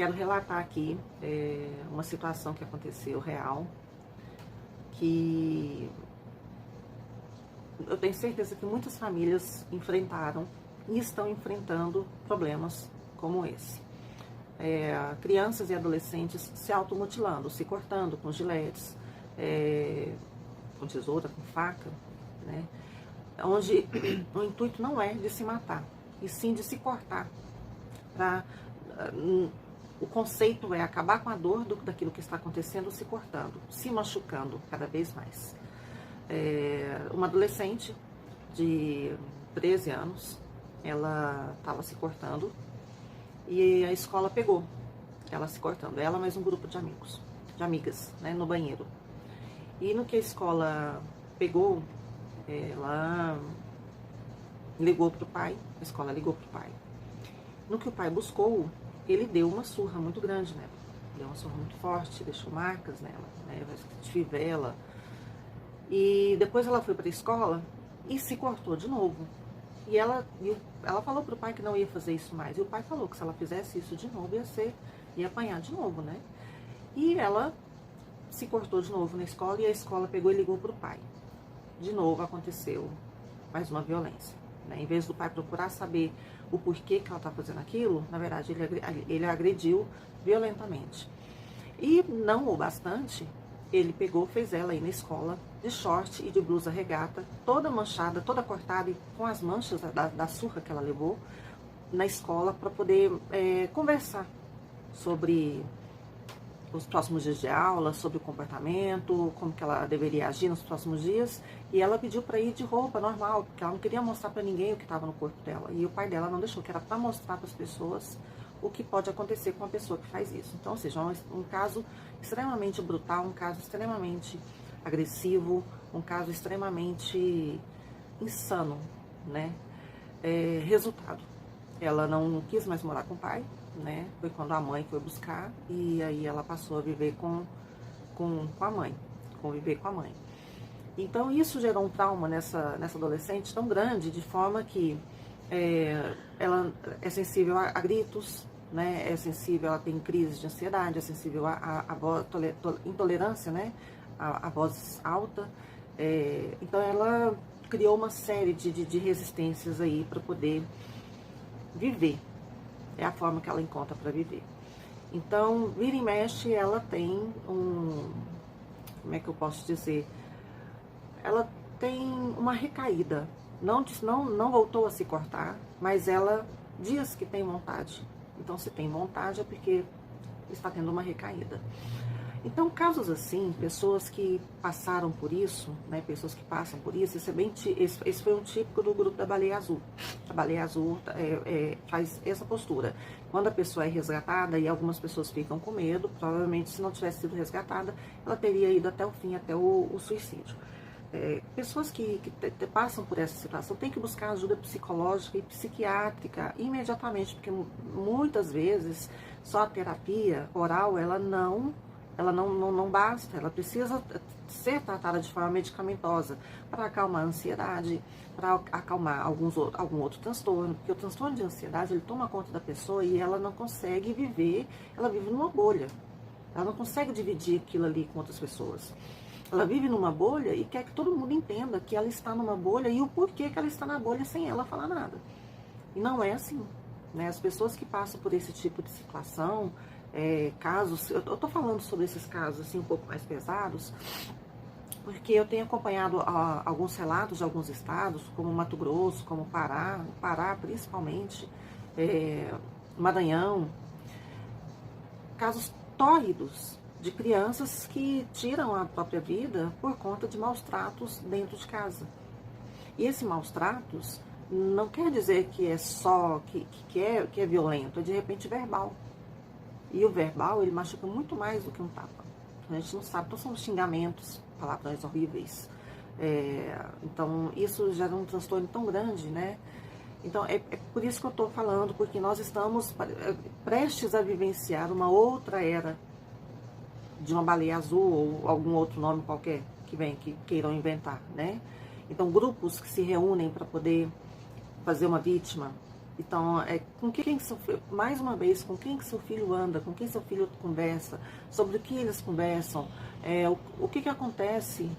quero relatar aqui uma situação que aconteceu real, que eu tenho certeza que muitas famílias enfrentaram e estão enfrentando problemas como esse. Crianças e adolescentes se automutilando, se cortando com giletes, com tesoura, com faca, né? Onde o intuito não é de se matar, e sim de se cortar. O conceito é acabar com a dor daquilo que está acontecendo, se cortando, se machucando cada vez mais. Uma adolescente de 13 anos, ela estava se cortando e a escola pegou ela se cortando, ela mais um grupo de amigos, de amigas, né, no banheiro. E no que a escola pegou, ela ligou para o pai, a escola ligou para o pai. No que o pai buscou, ele deu uma surra muito grande nela, deu uma surra muito forte, deixou marcas nela, né, de fivela. E depois ela foi para a escola e se cortou de novo. E ela falou para o pai que não ia fazer isso mais. E o pai falou que se ela fizesse isso de novo, ia apanhar de novo, né? E ela se cortou de novo na escola e a escola pegou e ligou para o pai. De novo aconteceu mais uma violência, né? Em vez do pai procurar saber o porquê que ela está fazendo aquilo, na verdade ele agrediu violentamente. E não o bastante, ele pegou, fez ela ir na escola de short e de blusa regata, toda manchada, toda cortada e com as manchas da surra que ela levou na escola, para poder conversar sobre os próximos dias de aula, sobre o comportamento, como que ela deveria agir nos próximos dias. E ela pediu para ir de roupa normal, porque ela não queria mostrar para ninguém o que estava no corpo dela. E o pai dela não deixou, que era para mostrar para as pessoas o que pode acontecer com uma pessoa que faz isso. Então, ou seja, um caso extremamente brutal, um caso extremamente agressivo, um caso extremamente insano, né? Resultado, ela não quis mais morar com o pai, né? Foi quando a mãe foi buscar e aí ela passou a viver com a mãe, conviver com a mãe. Então isso gerou um trauma nessa adolescente tão grande, de forma que ela é sensível a gritos, né? É sensível, ela tem crises de ansiedade, é sensível a intolerância, né? A voz alta. Então ela criou uma série de resistências aí para poder viver. É a forma que ela encontra para viver. Então, vira e mexe, ela tem como é que eu posso dizer? Ela tem uma recaída. Não voltou a se cortar, mas ela diz que tem vontade. Então, se tem vontade é porque está tendo uma recaída. Então, casos assim, pessoas que passaram por isso, né, pessoas que passam por isso, esse foi um típico do grupo da Baleia Azul. A Baleia Azul faz essa postura. Quando a pessoa é resgatada, e algumas pessoas ficam com medo, provavelmente se não tivesse sido resgatada, ela teria ido até o fim, até o suicídio. Pessoas que passam por essa situação têm que buscar ajuda psicológica e psiquiátrica imediatamente, porque muitas vezes só a terapia oral, ela não basta, ela precisa ser tratada de forma medicamentosa para acalmar a ansiedade, para acalmar algum outro transtorno, porque o transtorno de ansiedade, ele toma conta da pessoa e ela não consegue viver, ela vive numa bolha, ela não consegue dividir aquilo ali com outras pessoas. Ela vive numa bolha e quer que todo mundo entenda que ela está numa bolha e o porquê que ela está na bolha sem ela falar nada. E não é assim, né? As pessoas que passam por esse tipo de situação, casos, eu tô falando sobre esses casos assim um pouco mais pesados, porque eu tenho acompanhado alguns relatos de alguns estados, como Mato Grosso, como Pará principalmente, Maranhão, casos tórridos de crianças que tiram a própria vida por conta de maus tratos dentro de casa. E esses maus tratos não quer dizer que é só que é violento, é de repente verbal. E o verbal, ele machuca muito mais do que um tapa. A gente não sabe, então são xingamentos, palavrões horríveis. Então, isso gera um transtorno tão grande, né? Então, é por isso que eu estou falando, porque nós estamos prestes a vivenciar uma outra era de uma baleia azul ou algum outro nome qualquer que queiram inventar, né? Então, grupos que se reúnem para poder fazer uma vítima, Então, com quem seu filho, mais uma vez, com quem que seu filho anda, com quem seu filho conversa, sobre o que eles conversam, o que acontece,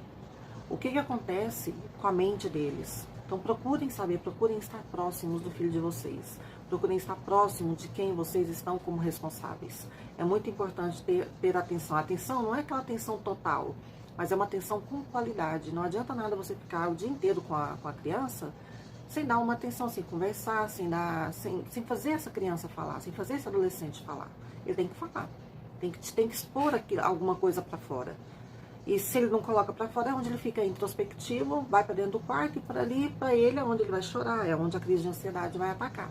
o que acontece com a mente deles. Então, procurem saber, procurem estar próximos do filho de vocês. Procurem estar próximos de quem vocês estão como responsáveis. É muito importante ter atenção. A atenção não é aquela atenção total, mas é uma atenção com qualidade. Não adianta nada você ficar o dia inteiro com a criança sem dar uma atenção, sem conversar, sem fazer essa criança falar, sem fazer esse adolescente falar. Ele tem que falar, tem que expor alguma coisa para fora. E se ele não coloca para fora, é onde ele fica introspectivo, vai para dentro do quarto, e para ali, para ele, é onde ele vai chorar, é onde a crise de ansiedade vai atacar.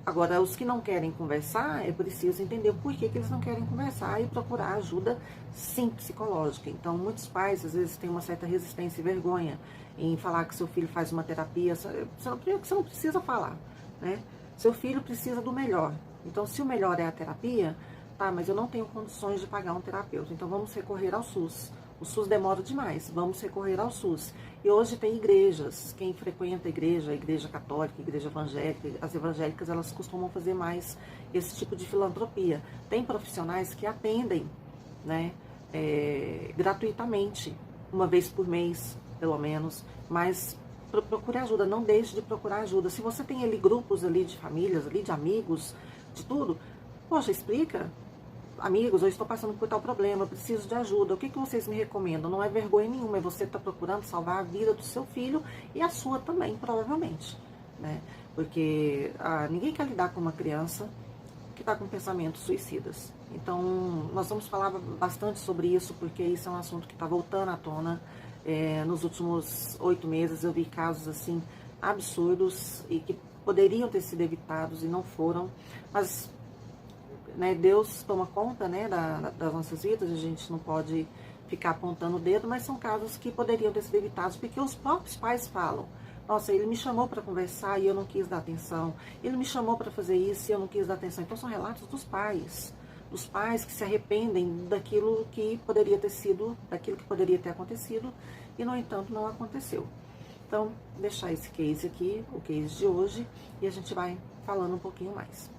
Agora, os que não querem conversar, é preciso entender por que eles não querem conversar e procurar ajuda, sim, psicológica. Então, muitos pais, às vezes, têm uma certa resistência e vergonha em falar que seu filho faz uma terapia. Você não precisa falar, né? Seu filho precisa do melhor. Então, se o melhor é a terapia, tá, mas eu não tenho condições de pagar um terapeuta, então vamos recorrer ao SUS. O SUS demora demais, vamos recorrer ao SUS. E hoje tem igrejas, quem frequenta a igreja católica, a igreja evangélica, as evangélicas, elas costumam fazer mais esse tipo de filantropia. Tem profissionais que atendem, né, gratuitamente, uma vez por mês, pelo menos, mas procure ajuda, não deixe de procurar ajuda. Se você tem ali grupos ali de famílias, ali de amigos, de tudo, poxa, explica. Amigos, eu estou passando por tal problema, eu preciso de ajuda, o que vocês me recomendam? Não é vergonha nenhuma, é você estar procurando salvar a vida do seu filho e a sua também, provavelmente, né? Porque ninguém quer lidar com uma criança que está com pensamentos suicidas. Então, nós vamos falar bastante sobre isso, porque isso é um assunto que está voltando à tona. Nos últimos 8 meses eu vi casos assim absurdos e que poderiam ter sido evitados e não foram, mas né, Deus toma conta, né, das nossas vidas, a gente não pode ficar apontando o dedo, mas são casos que poderiam ter sido evitados, porque os próprios pais falam: nossa, ele me chamou para conversar e eu não quis dar atenção, ele me chamou para fazer isso e eu não quis dar atenção. Então são relatos dos pais que se arrependem daquilo que poderia ter sido, daquilo que poderia ter acontecido e, no entanto, não aconteceu. Então, deixar esse case aqui, o case de hoje, e a gente vai falando um pouquinho mais.